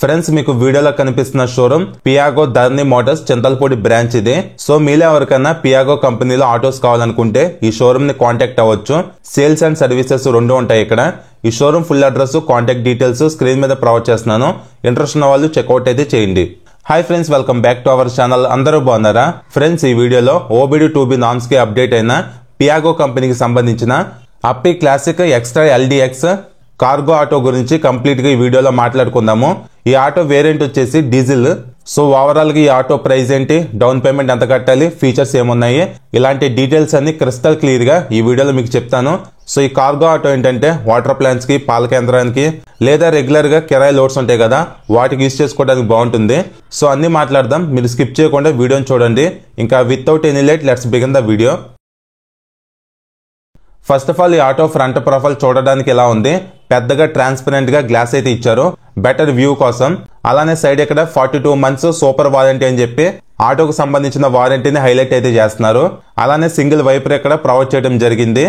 Friends మీకు వీడియోలో కనిపిస్తున్న షోరూమ్ పియాగో ధర్ని మోటార్స్ చింతలపూడి బ్రాంచ్ ఇది. సో మీలో ఎవరికైనా పియాగో కంపెనీలో ఆటోస్ కావాలనుకుంటే ఈ షోరూమ్ ని కాంటాక్ట్ అవ్వచ్చు. సేల్స్ అండ్ సర్వీసెస్ రెండు ఉంటాయి ఇక్కడ. ఈ showroom full address, contact details screen మీద ప్రొవైడ్ చేస్తున్నాను. ఇంట్రెస్ట్ ఉన్న వాళ్ళు చెక్అవుట్ అయితే చేయండి. Hi friends, welcome back to our channel. అందరూ బాగున్నారా ఫ్రెండ్స్? ఈ వీడియోలో OBD 2B నామ్స్ కి అప్డేట్ అయిన పియాగో కంపెనీకి సంబంధించిన Ape classic extra LDX cargo auto గురించి కంప్లీట్ గా ఈ వీడియోలో మాట్లాడుకుందాము. ఈ ఆటో వేరియంట్ వచ్చేసి డీజిల్. సో ఓవరాల్ గా ఈ ఆటో ప్రైస్ ఏంటి, డౌన్ పేమెంట్ ఎంత కట్టాలి, ఫీచర్స్ ఏమున్నాయి, ఇలాంటి డీటెయిల్స్ అన్ని క్రిస్టల్ క్లియర్ గా ఈ వీడియోలో మీకు చెప్తాను. సో ఈ కార్గో ఆటో ఏంటంటే వాటర్ ప్లాంట్స్ కి, పాల కేంద్రానికి లేదా రెగ్యులర్ గా కిరాయి లోడ్స్ ఉంటాయి కదా, వాటికి యూజ్ చేసుకోవడానికి బాగుంటుంది. సో అన్ని మాట్లాడదాం, మీరు స్కిప్ చేయకుండా వీడియోని చూడండి. ఇంకా without any late let's begin the video. First of all ఈ ఆటో ఫ్రంట్ ప్రొఫైల్ చూడడానికి ఎలా ఉంది, పెద్దగా ట్రాన్స్పరెంట్ గా గ్లాస్ అయితే ఇచ్చారు బెటర్ వ్యూ కోసం. అలానే సైడ్ ఇక్కడ 42 months సూపర్ వారంటీ అని చెప్పి ఆటోకు సంబంధించిన వారంటీని హైలైట్ అయితే చేస్తున్నారు. అలానే సింగిల్ వైపర్ ఇక్కడ ప్రొవైడ్ చేయడం జరిగింది.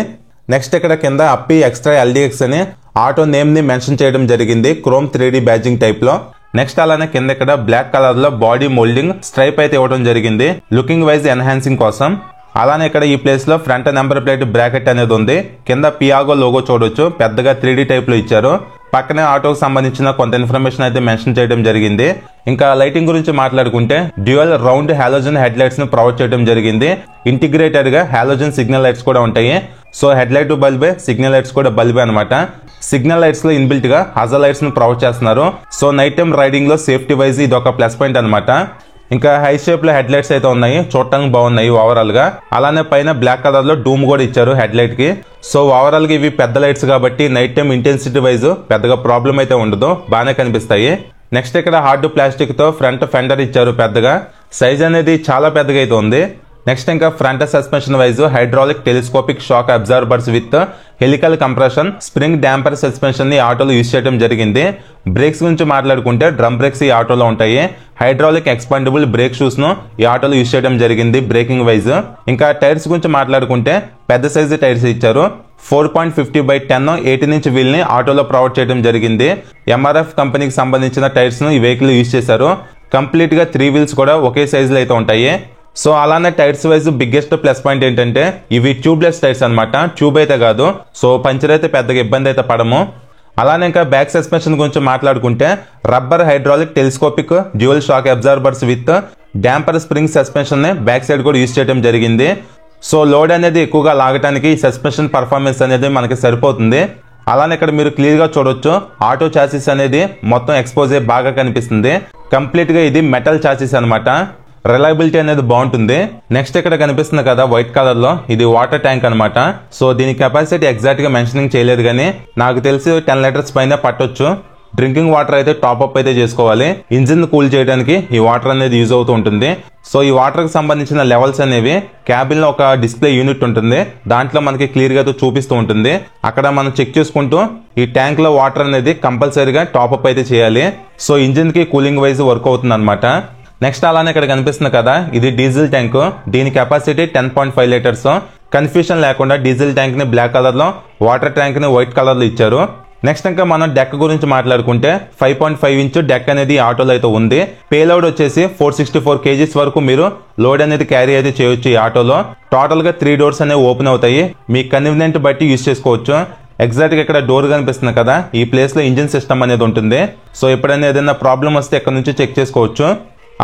నెక్స్ట్ ఇక్కడ కింద అప్పి ఎక్స్ట్రా LDX అని ఆటో నేమ్ ని మెన్షన్ చేయడం జరిగింది క్రోమ్ 3D బ్యాడ్జింగ్ టైప్ లో. నెక్స్ట్ అలానే కింద ఇక్కడ బ్లాక్ కలర్ లో బాడీ మోల్డింగ్ స్ట్రైప్ అయితే ఇవ్వడం జరిగింది లుకింగ్ వైజ్ ఎన్హాన్సింగ్ కోసం. అలానే ఇక్కడ ఈ ప్లేస్ లో ఫ్రంట్ నెంబర్ ప్లేట్ బ్రాకెట్ అనేది ఉంది. కింద పియాగో లోగో చూడొచ్చు, పెద్దగా 3D టైప్ లో ఇచ్చారు. పక్కనే ఆటోకి సంబంధించిన కొంత ఇన్ఫర్మేషన్ అయితే మెన్షన్ చేయడం జరిగింది. ఇంకా లైటింగ్ గురించి మాట్లాడుకుంటే dual round halogen headlights ని ప్రొవైడ్ చేయడం జరిగింది. ఇంటిగ్రేటెడ్ గా హాలోజన్ సిగ్నల్ లైట్స్ కూడా ఉంటాయి. సో హెడ్ లైట్ బల్బే, సిగ్నల్ లైట్స్ కూడా బల్బే అనమాట. సిగ్నల్ లైట్స్ లో ఇన్బిల్ట్ గా హజర్ లైట్స్ ని ప్రొవైడ్ చేస్తున్నారు. సో నైట్ టైం రైడింగ్ లో సేఫ్టీ వైజ్ ఇది ఒక ప్లస్ పాయింట్ అనమాట. ఇంకా హై షేప్ లో హెడ్ లైట్స్ అయితే ఉన్నాయి, చూడటానికి బాగున్నాయి ఓవరాల్ గా. అలానే పైన బ్లాక్ కలర్ లో డూమ్ కూడా ఇచ్చారు హెడ్ లైట్ కి. సో ఓవరాల్ గా ఇవి పెద్ద లైట్స్ కాబట్టి నైట్ టైం ఇంటెన్సిటీ వైజ్ పెద్దగా ప్రాబ్లం అయితే ఉండదు, బాగానే కనిపిస్తాయి. నెక్స్ట్ ఇక్కడ హార్డ్ ప్లాస్టిక్ తో ఫ్రంట్ ఫెండర్ ఇచ్చారు పెద్దగా, సైజ్ అనేది చాలా పెద్దగా అయితే ఉంది. నెక్స్ట్ ఇంకా front suspension wise hydraulic telescopic shock absorbers with helical compression spring damper suspension ని ఆటోలో యూజ్ చేయడం జరిగింది. బ్రేక్స్ గురించి మాట్లాడుకుంటే డ్రమ్ బ్రేక్స్ ఈ ఆటోలో ఉంటాయి. హైడ్రాలిక్ ఎక్స్పాండబుల్ బ్రేక్ షూస్ ను ఈ ఆటోలో యూజ్ చేయడం జరిగింది బ్రేకింగ్ వైజ్. ఇంకా టైర్స్ గురించి మాట్లాడుకుంటే పెద్ద సైజు టైర్స్ ఇచ్చారు. 4.50/10 18-inch వీల్ ని ఆటోలో ప్రొవైడ్ చేయడం జరిగింది. MRF కంపెనీకి సంబంధించిన టైర్స్ ను ఈ వెహికల్ యూజ్ చేశారు. కంప్లీట్ గా 3 wheels కూడా ఒకే సైజులో అయితే ఉంటాయి. సో అలానే tyres wise biggest plus point ఏంటంటే ఇవి ట్యూబ్లెస్ టైర్స్ అనమాట, ట్యూబ్ అయితే కాదు. సో పంచర్ అయితే పెద్దగా ఇబ్బంది అయితే పడము. అలానే ఇంకా బ్యాక్ సస్పెన్షన్ గురించి మాట్లాడుకుంటే rubber hydraulic telescopic dual shock absorbers with damper spring suspension ని బ్యాక్ సైడ్ కూడా యూజ్ చేయడం జరిగింది. సో లోడ్ అనేది ఎక్కువగా లాగడానికి ఈ సస్పెన్షన్ పర్ఫార్మెన్స్ అనేది మనకి సరిపోతుంది. అలానే ఇక్కడ మీరు క్లియర్ గా చూడొచ్చు ఆటో చాసిస్ అనేది మొత్తం ఎక్స్పోజ్ అయ్యి బాగా కనిపిస్తుంది. కంప్లీట్ గా ఇది మెటల్ చాసిస్ అనమాట, రిలయబిలిటీ అనేది బాగుంటుంది. నెక్స్ట్ ఇక్కడ కనిపిస్తుంది కదా వైట్ కలర్ లో, ఇది వాటర్ ట్యాంక్ అనమాట. సో దీని కెపాసిటీ ఎగ్జాక్ట్ గా మెన్షనింగ్ చేయలేదు, కానీ నాకు తెలిసి 10 liters పైన పట్టొచ్చు. డ్రింకింగ్ వాటర్ అయితే టాప్ అప్ అయితే చేసుకోవాలి. ఇంజిన్ కూల్ చేయడానికి ఈ వాటర్ అనేది యూజ్ అవుతూ ఉంటుంది. సో ఈ వాటర్ కి సంబంధించిన లెవెల్స్ అనేవి క్యాబిన్ లో ఒక డిస్ప్లే యూనిట్ ఉంటుంది, దాంట్లో మనకి క్లియర్ గా చూపిస్తూ ఉంటుంది. అక్కడ మనం చెక్ చేసుకుంటూ ఈ ట్యాంక్ లో వాటర్ అనేది కంపల్సరీగా టాప్ అప్ అయితే చేయాలి. సో ఇంజిన్ కి కూలింగ్ వైజ్ వర్క్ అవుతుంది అనమాట. నెక్స్ట్ అలానే ఇక్కడ కనిపిస్తుంది కదా, ఇది డీజిల్ ట్యాంక్. దీని కెపాసిటీ 10.5 liters. కన్ఫ్యూషన్ లేకుండా డీజిల్ ట్యాంక్ ని బ్లాక్ కలర్ లో, వాటర్ ట్యాంక్ ని వైట్ కలర్ లో ఇచ్చారు. నెక్స్ట్ ఇంకా మనం డెక్ గురించి మాట్లాడుకుంటే 5.5-inch డెక్ అనేది ఆటోలో అయితే ఉంది. పేలోడ్ వచ్చేసి 464 kgs వరకు మీరు లోడ్ అనేది క్యారీ అయితే చేయొచ్చు ఈ ఆటోలో. టోటల్ గా 3 doors అనేవి ఓపెన్ అవుతాయి, మీ కన్వీనియంట్ బట్టి యూజ్ చేసుకోవచ్చు. ఎగ్జాక్ట్ గా ఇక్కడ డోర్ కనిపిస్తుంది కదా, ఈ ప్లేస్ లో ఇంజిన్ సిస్టమ్ అనేది ఉంటుంది. సో ఎప్పుడైనా ఏదైనా ప్రాబ్లం వస్తే ఇక్కడ నుంచి చెక్ చేసుకోవచ్చు.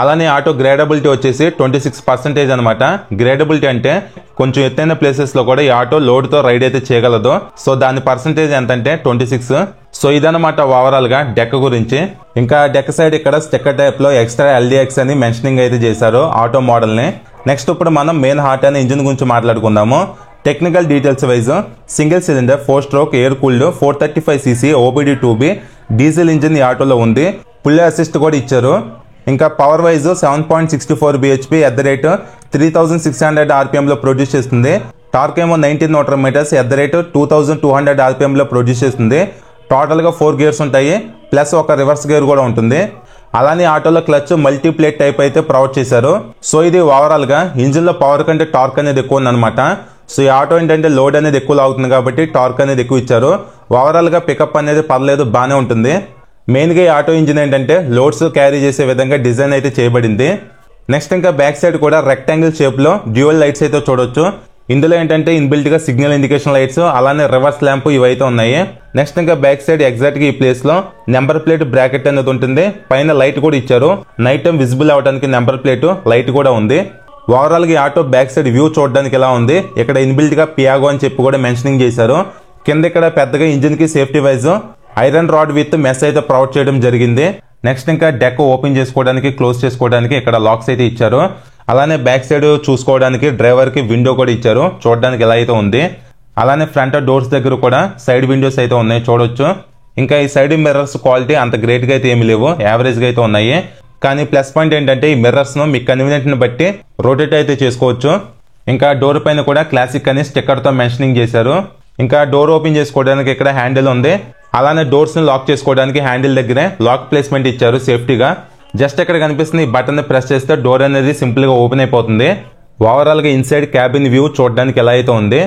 అలానే ఆటో గ్రేడబిలిటీ వచ్చేసి 26% అనమాట. గ్రేడబిలిటీ అంటే కొంచెం ఎత్తైన ప్లేసెస్ లో కూడా ఈ ఆటో లోడ్ తో రైడ్ అయితే చేయగలదు. సో దాని పర్సంటేజ్ ఎంతంటే 26. సో ఇదనమాట ఓవరాల్ గా డెక్ గురించి. ఇంకా డెక్ సైడ్ ఇక్కడ స్టిక్కర్ టైప్ లో ఎక్స్ట్రా LDX అని మెన్షనింగ్ అయితే చేశారు ఆటో మోడల్ ని. నెక్స్ట్ ఇప్పుడు మనం మెయిన్ హార్ట్ అనే ఇంజిన్ గురించి మాట్లాడుకుందాము. Technical details wise single cylinder 4-stroke air cooled 435cc OBD 2B diesel engine ఈ ఆటోలో ఉంది. పుల్ అసిస్ట్ కూడా ఇచ్చారు. ఇంకా power wise 7.64 bhp at the rate 3600 RPM లో ప్రొడ్యూస్ చేస్తుంది. టార్క్ ఏమో 19 Nm at the rate 2200 RPM లో ప్రొడ్యూస్ చేస్తుంది. టోటల్ గా 4 gears ఉంటాయి, ప్లస్ ఒక రివర్స్ గేర్ కూడా ఉంటుంది. అలానే ఆటోలో క్లచ్ మల్టీప్లేట్ టైప్ అయితే ప్రొవైడ్ చేశారు. సో ఇది ఓవరాల్ గా ఇంజిన్ లో పవర్ కంటే టార్క్ అనేది ఎక్కువ ఉందన్నమాట. సో ఈ ఆటో ఏంటంటే లోడ్ అనేది ఎక్కువ లాగుతుంది కాబట్టి టార్క్ అనేది ఎక్కువ ఇచ్చారు. ఓవరాల్ గా పికప్ అనేది పర్లేదు, బానే ఉంటుంది. మెయిన్గా ఈ ఆటో ఇంజిన్ ఏంటంటే లోడ్స్ క్యారీ చేసే విధంగా డిజైన్ అయితే చేయబడింది. నెక్స్ట్ ఇంకా బ్యాక్ సైడ్ కూడా రెక్టాంగిల్ షేప్లో డ్యూయల్ లైట్స్ అయితే చూడొచ్చు. ఇందులో ఏంటంటే ఇన్బిల్ట్ గా సిగ్నల్ ఇండికేషన్ లైట్స్ అలానే రివర్స్ ల్యాంప్ ఇవైతే ఉన్నాయి. నెక్స్ట్ ఇంకా బ్యాక్ సైడ్ ఎగ్జాక్ట్ గా ఈ ప్లేస్ లో నెంబర్ ప్లేట్ బ్రాకెట్ అనేది ఉంటుంది. పైన లైట్ కూడా ఇచ్చారు. నైట్ టైం విజిబుల్ అవడానికి నెంబర్ ప్లేట్ లైట్ కూడా ఉంది. ఓవరాల్ గా ఈ ఆటో బ్యాక్ సైడ్ వ్యూ చూడడానికి ఎలా ఉంది. ఇక్కడ ఇన్బిల్ట్ గా పియాగో అని చెప్పి కూడా మెన్షనింగ్ చేశారు. కింద ఇక్కడ పెద్దగా ఇంజిన్ కి safety wise iron rod with mess అయితే ప్రొవైడ్ చేయడం జరిగింది. నెక్స్ట్ ఇంకా డెక్ ఓపెన్ చేసుకోవడానికి క్లోజ్ చేసుకోవడానికి ఇక్కడ లాక్స్ అయితే ఇచ్చారు. అలానే బ్యాక్ సైడ్ చూసుకోవడానికి డ్రైవర్ కి విండో కూడా ఇచ్చారు. చూడడానికి ఎలా అయితే ఉంది. అలానే ఫ్రంట్ డోర్స్ దగ్గర కూడా సైడ్ విండోస్ అయితే ఉన్నాయి చూడొచ్చు. ఇంకా ఈ సైడ్ మిర్రర్స్ క్వాలిటీ అంత గ్రేట్ గా అయితే ఏమి లేవు, యావరేజ్ గా అయితే ఉన్నాయి. కానీ ప్లస్ పాయింట్ ఏంటంటే ఈ మిర్రర్స్ ను మీ కన్వీనియంట్ ని బట్టి రొటేట్ అయితే చేసుకోవచ్చు. ఇంకా డోర్ పైన కూడా క్లాసిక్ అని స్టిక్కర్ తో మెన్షనింగ్ చేశారు. ఇంకా డోర్ ఓపెన్ చేసుకోవడానికి ఇక్కడ హ్యాండిల్ ఉంది. అలానే డోర్స్ ని లాక్ చేసుకోవడానికి హ్యాండిల్ దగ్గరే లాక్ ప్లేస్మెంట్ ఇచ్చారు సేఫ్టీగా. జస్ట్ ఇక్కడ కనిపిస్తుంది ఈ బటన్ ని ప్రెస్ చేస్తే డోర్ అనేది సింపుల్ గా ఓపెన్ అయిపోతుంది. ఓవరాల్ గా ఇన్సైడ్ క్యాబిన్ వ్యూ చూడడానికి ఎలా అయితే ఉంది.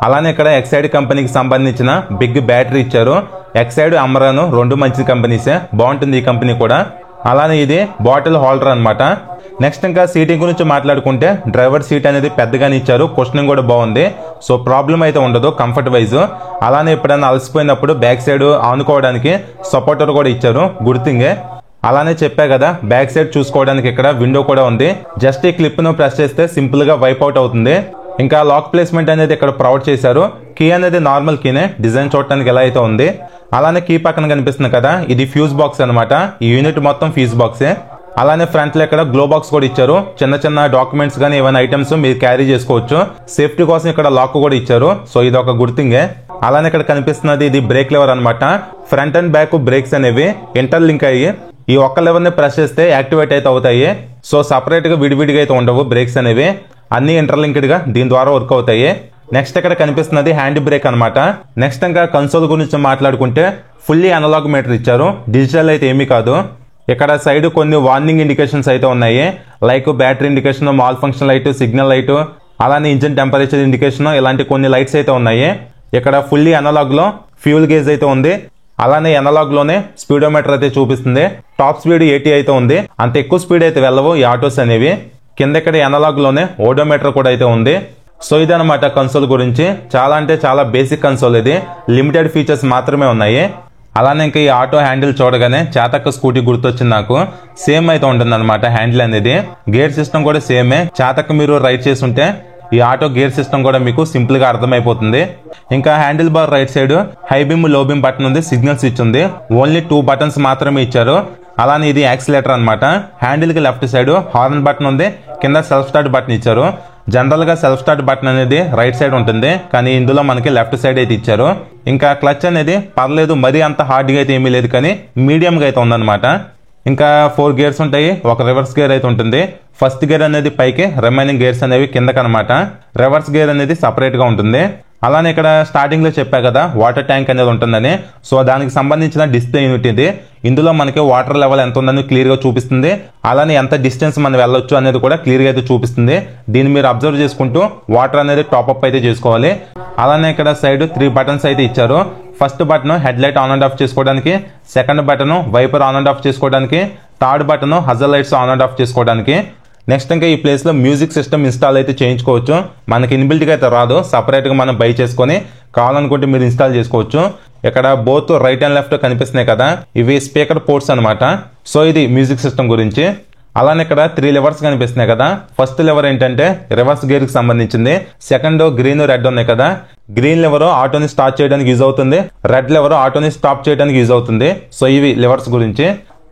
అలానే ఇక్కడ ఎక్సైడ్ కంపెనీకి సంబంధించిన బిగ్ బ్యాటరీ ఇచ్చారు. ఎక్సైడ్ అమరాను రెండు మంచి కంపెనీసే, బాగుంటుంది ఈ కంపెనీ కూడా. అలానే ఇది బాటిల్ హోల్డర్ అన్నమాట. నెక్స్ట్ ఇంకా సీటింగ్ గురించి మాట్లాడుకుంటే డ్రైవర్ సీట్ అనేది పెద్దగానే ఇచ్చారు. కుషనింగ్ కూడా బాగుంది. సో ప్రాబ్లం అయితే ఉండదు కంఫర్ట్ వైజ్. అలానే ఎప్పుడైనా అలసిపోయినప్పుడు బ్యాక్ సైడ్ ఆనుకోవడానికి సపోర్టర్ కూడా ఇచ్చారు, గుర్తింగే. అలానే చెప్పా కదా బ్యాక్ సైడ్ చూసుకోవడానికి ఇక్కడ విండో కూడా ఉంది. జస్ట్ ఈ క్లిప్ ను ప్రెస్ చేస్తే సింపుల్ గా వైప్ అవుట్ అవుతుంది. ఇంకా లాక్ ప్లేస్మెంట్ అనేది ఇక్కడ ప్రొవైడ్ చేశారు. కీ అనేది నార్మల్ కీనే, డిజైన్ చూడటానికి ఎలా అయితే ఉంది. అలానే కీ పక్కన కనిపిస్తుంది కదా, ఇది ఫ్యూజ్ బాక్స్ అనమాట. ఈ యూనిట్ మొత్తం ఫ్యూజ్ బాక్సే. అలానే ఫ్రంట్ లో ఇక్కడ గ్లో బాక్స్ కూడా ఇచ్చారు. చిన్న చిన్న డాక్యుమెంట్స్ గానీ ఏమైనా ఐటమ్స్ మీరు క్యారీ చేసుకోవచ్చు. సేఫ్టీ కోసం ఇక్కడ లాక్ కూడా ఇచ్చారు. సో ఇది ఒక గుర్తింగే. అలానే ఇక్కడ కనిపిస్తున్నది ఇది బ్రేక్ లెవర్ అనమాట. ఫ్రంట్ అండ్ బ్యాక్ బ్రేక్స్ అనేవి ఇంటర్లింక్ అయ్యి ఈ ఒక్క లెవెల్ ని ప్రెస్ చేస్తే యాక్టివేట్ అయితే అవుతాయి. సో సపరేట్ గా విడివిడిగా అయితే ఉండవు బ్రేక్స్ అనేవి, అన్ని ఇంటర్లింక్డ్ గా దీని ద్వారా వర్క్ అవుతాయి. నెక్స్ట్ ఇక్కడ కనిపిస్తున్నది హ్యాండ్ బ్రేక్ అనమాట. నెక్స్ట్ ఇంకా కన్సోల్ గురించి మాట్లాడుకుంటే ఫుల్లీ అనలాగ్ మీటర్ ఇచ్చారు, డిజిటల్ అయితే ఏమీ కాదు. ఇక్కడ సైడ్ కొన్ని వార్నింగ్ ఇండికేషన్స్ అయితే ఉన్నాయి. Like battery indication, mall function light, signal light, అలానే ఇంజిన్ టెంపరేచర్ ఇండికేషన్, ఇలాంటి కొన్ని లైట్స్ అయితే ఉన్నాయి. ఇక్కడ ఫుల్లీ అనలాగ్ లో ఫ్యూల్ గేజ్ అయితే ఉంది. అలానే అనలాగ్ లోనే స్పీడోమీటర్ అయితే చూపిస్తుంది. టాప్ స్పీడ్ 80 అయితే ఉంది. అంత ఎక్కువ స్పీడ్ అయితే వెళ్ళవు ఈ ఆటోస్ అనేవి. కింద ఇక్కడ అనలాగ్ లోనే ఓడోమీటర్ కూడా అయితే ఉంది. సో ఇదనమాట కన్సోల్ గురించి. చాలా అంటే చాలా బేసిక్ కన్సోల్ ఇది, లిమిటెడ్ ఫీచర్స్ మాత్రమే ఉన్నాయి. అలానే ఇంకా ఈ ఆటో హ్యాండిల్ చూడగానే చాతక స్కూటీ గుర్తొచ్చింది నాకు. సేమ్ అయితే ఉంటుంది అనమాట హ్యాండిల్ అనేది. గేర్ సిస్టమ్ కూడా సేమే. చాతక మీరు రైడ్ చేస్తుంటే ఈ ఆటో గేర్ సిస్టమ్ కూడా మీకు సింపుల్ గా అర్థమైపోతుంది. ఇంకా handle bar right side high beam లో బీమ్ బటన్ ఉంది, సిగ్నల్ స్విచ్ ఉంది. ఓన్లీ 2 బటన్స్ మాత్రమే ఇచ్చారు. అలానే ఇది యాక్సిలేటర్ అనమాట. హ్యాండిల్ కి లెఫ్ట్ సైడ్ హార్న్ బటన్ ఉంది, కింద సెల్ఫ్ స్టార్ట్ బటన్ ఇచ్చారు. జనరల్ గా సెల్ఫ్ స్టార్ట్ బటన్ అనేది రైట్ సైడ్ ఉంటుంది, కానీ ఇందులో మనకి లెఫ్ట్ సైడ్ అయితే ఇచ్చారు. ఇంకా క్లచ్ అనేది పర్లేదు, మరీ అంత హార్డ్ గా అయితే ఏమీ లేదు, కానీ మీడియం గా అయితే ఉందన్నమాట. ఇంకా 4 గేర్స్ ఉంటాయి, ఒక రివర్స్ గేర్ అయితే ఉంటుంది. ఫస్ట్ గేర్ అనేది పైకి, రిమైనింగ్ గేర్స్ అనేవి కిందకనమాట. రివర్స్ గేర్ అనేది సపరేట్ గా ఉంటుంది. అలానే ఇక్కడ స్టార్టింగ్ లో చెప్పా కదా వాటర్ ట్యాంక్ అనేది ఉంటుందని. సో దానికి సంబంధించిన డిస్ప్లే యూనిట్ ఇది. ఇందులో మనకి వాటర్ లెవెల్ ఎంత ఉందని క్లియర్ గా చూపిస్తుంది. అలానే ఎంత డిస్టెన్స్ మనం వెళ్ళొచ్చు అనేది కూడా క్లియర్ గా అయితే చూపిస్తుంది. దీన్ని మీరు అబ్జర్వ్ చేసుకుంటూ వాటర్ అనేది టాప్అప్ అయితే చేసుకోవాలి. అలానే ఇక్కడ సైడ్ 3 బటన్స్ అయితే ఇచ్చారు. First button headlight on and off చేసుకోవడానికి, second button wiper on and off చేసుకోవడానికి, third button hazard lights on and off చేసుకోవడానికి. నెక్స్ట్ ఇంకా ఈ ప్లేస్ లో మ్యూజిక్ సిస్టమ్ ఇన్స్టాల్ అయితే చేయించుకోవచ్చు. మనకి ఇన్బిల్ట్ గా అయితే రాదు, సపరేట్ గా మనం బై చేసుకొని కావాలనుకుంటే మీరు ఇన్స్టాల్ చేసుకోవచ్చు. ఇక్కడ బోత్ రైట్ అండ్ లెఫ్ట్ కనిపిస్తున్నాయి కదా, ఇవి స్పీకర్ పోర్ట్స్ అనమాట. సో ఇది మ్యూజిక్ సిస్టమ్ గురించి. అలానే ఇక్కడ 3 లెవర్స్ కనిపిస్తున్నాయి కదా. ఫస్ట్ లెవర్ ఏంటంటే రివర్స్ గేర్ కి సంబంధించింది. సెకండ్ గ్రీన్ రెడ్ ఉన్నాయి కదా, గ్రీన్ లెవర్ ఆటోని స్టార్ట్ చేయడానికి యూజ్ అవుతుంది, రెడ్ లెవర్ ఆటోని స్టాప్ చేయడానికి యూజ్ అవుతుంది. సో ఇవి లెవర్స్ గురించి.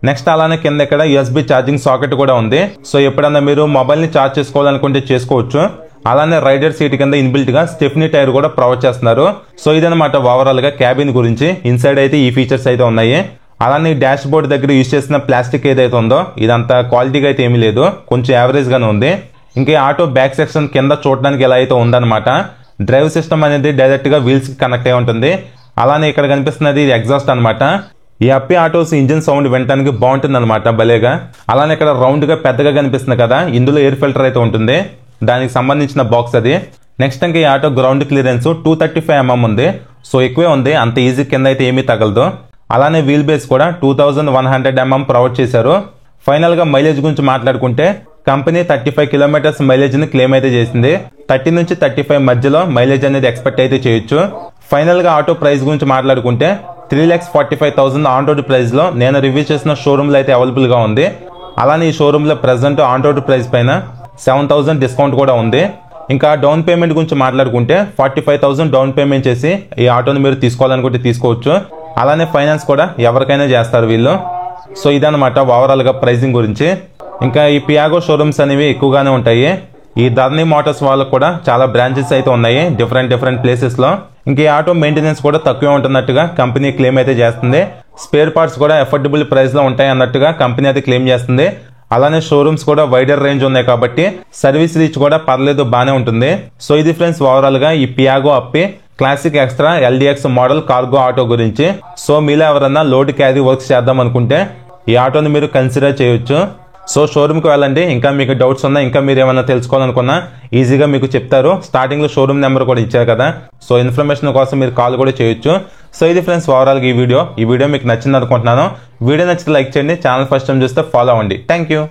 నెక్స్ట్ అలానే కింద ఇక్కడ USB ఛార్జింగ్ సాకెట్ కూడా ఉంది. సో ఎప్పుడన్నా మీరు మొబైల్ ని ఛార్జ్ చేసుకోవాలనుకుంటే చేసుకోవచ్చు. అలానే రైడర్ సీట్ కింద ఇన్బిల్ట్ గా స్టెఫ్నీ టైర్ కూడా ప్రొవైడ్ చేస్తున్నారు. సో ఇదనమాట ఓవరాల్ గా క్యాబిన్ గురించి. ఇన్సైడ్ అయితే ఈ ఫీచర్స్ అయితే ఉన్నాయి. అలానే డాష్ బోర్డ్ దగ్గర యూజ్ చేసిన ప్లాస్టిక్ ఏదైతే ఉందో ఇదంతా క్వాలిటీగా అయితే ఏమీ లేదు, కొంచెం యావరేజ్ గానే ఉంది. ఇంకా ఆటో బ్యాక్ సెక్షన్ కింద చూడడానికి ఎలా అయితే ఉందన్నమాట. డ్రైవ్ సిస్టమ్ అనేది డైరెక్ట్ గా వీల్స్ కి కనెక్ట్ అయి ఉంటుంది. అలానే ఇక్కడ కనిపిస్తున్నది ఇది ఎగ్జాస్ట్ అనమాట. ఈ అప్పి ఆటోస్ ఇంజిన్ సౌండ్ వినడానికి బాగుంటుంది అనమాట భలేగా. అలానే ఇక్కడ రౌండ్ గా పెద్దగా కనిపిస్తుంది కదా, ఇందులో ఎయిర్ ఫిల్టర్ అయితే ఉంటుంది, దానికి సంబంధించిన బాక్స్ అది. నెక్స్ట్ ఇంకా ఈ ఆటో గ్రౌండ్ క్లియరెన్స్ 235 mm ఉంది. సో ఎక్కువే ఉంది, అంత ఈజీ కింద అయితే ఏమీ తగలదు. అలానే వీల్ బేస్ కూడా 2100 mm ప్రొవైడ్ చేశారు. ఫైనల్ గా మైలేజ్ గురించి మాట్లాడుకుంటే కంపెనీ 35 కిలోమీటర్స్ మైలేజ్ ని క్లెయిమ్ అయితే చేసింది. 30 నుంచి 35 మధ్యలో మైలేజ్ అనేది ఎక్స్పెక్ట్ అయితే చేయొచ్చు. ఫైనల్ గా ఆటో ప్రైస్ గురించి మాట్లాడుకుంటే 3,45,000 ఆన్ రోడ్ ప్రైస్ లో నేను రివ్యూ చేసిన షోరూమ్ లో అయితే అవైలబుల్ గా ఉంది. అలానే ఈ షోరూమ్ లో ప్రెసెంట్ ఆన్ రోడ్ ప్రైస్ పైన 7,000 డిస్కౌంట్ కూడా ఉంది. ఇంకా డౌన్ పేమెంట్ గురించి మాట్లాడుకుంటే 45,000 డౌన్ పేమెంట్ చేసి ఈ ఆటోని మీరు తీసుకోవాలనుకుంటే తీసుకోవచ్చు. అలానే ఫైనాన్స్ కూడా ఎవరికైనా చేస్తారు వీళ్ళు. సో ఇదన్నమాట ఓవరాల్ గా ప్రైసింగ్ గురించి. ఇంకా ఈ పియాగో షోరూమ్స్ అనేవి ఎక్కువగానే ఉంటాయి. ఈ ధర్ని మోటార్స్ వాళ్ళకు కూడా చాలా బ్రాంచెస్ అయితే ఉన్నాయి డిఫరెంట్ ప్లేసెస్ లో. ఇంకా ఈ ఆటో మెయింటెనెన్స్ కూడా తక్కువే ఉంటున్నట్టుగా కంపెనీ క్లెయిమ్ అయితే చేస్తుంది. స్పేర్ పార్ట్స్ కూడా అఫోర్డబుల్ ప్రైస్ లో ఉంటాయి అన్నట్టుగా కంపెనీ అయితే క్లెయిమ్ చేస్తుంది. అలానే షోరూమ్స్ కూడా వైడర్ రేంజ్ ఉన్నాయి కాబట్టి సర్వీస్ రీచ్ కూడా పర్లేదు, బానే ఉంటుంది. సో ఇది ఫ్రెండ్స్ ఓవరాల్ గా ఈ Piaggio Ape classic extra LDX model cargo auto గురించి. సో మీలో ఎవరన్నా లోడ్ క్యారీ వర్క్స్ చేద్దాం అనుకుంటే ఈ ఆటోని మీరు కన్సిడర్ చేయొచ్చు. సో షోరూమ్ కి వెళ్ళండి. ఇంకా మీకు డౌట్స్ ఉన్నా, ఇంకా మీరు ఏమైనా తెలుసుకోవాలనుకున్నా ఈజీగా మీకు చెప్తారు. స్టార్టింగ్ లో షోరూమ్ నెంబర్ కూడా ఇచ్చారు కదా. సో ఇన్ఫర్మేషన్ కోసం మీరు కాల్ కూడా చేయొచ్చు. సో ఇది ఫ్రెండ్స్ ఓవరాల్ గా ఈ వీడియో మీకు నచ్చింది అనుకుంటున్నాను. వీడియో నచ్చితే లైక్ చేయండి. ఛానల్ ఫస్ట్ టైం చూస్తే ఫాలో అవ్వండి. Thank you.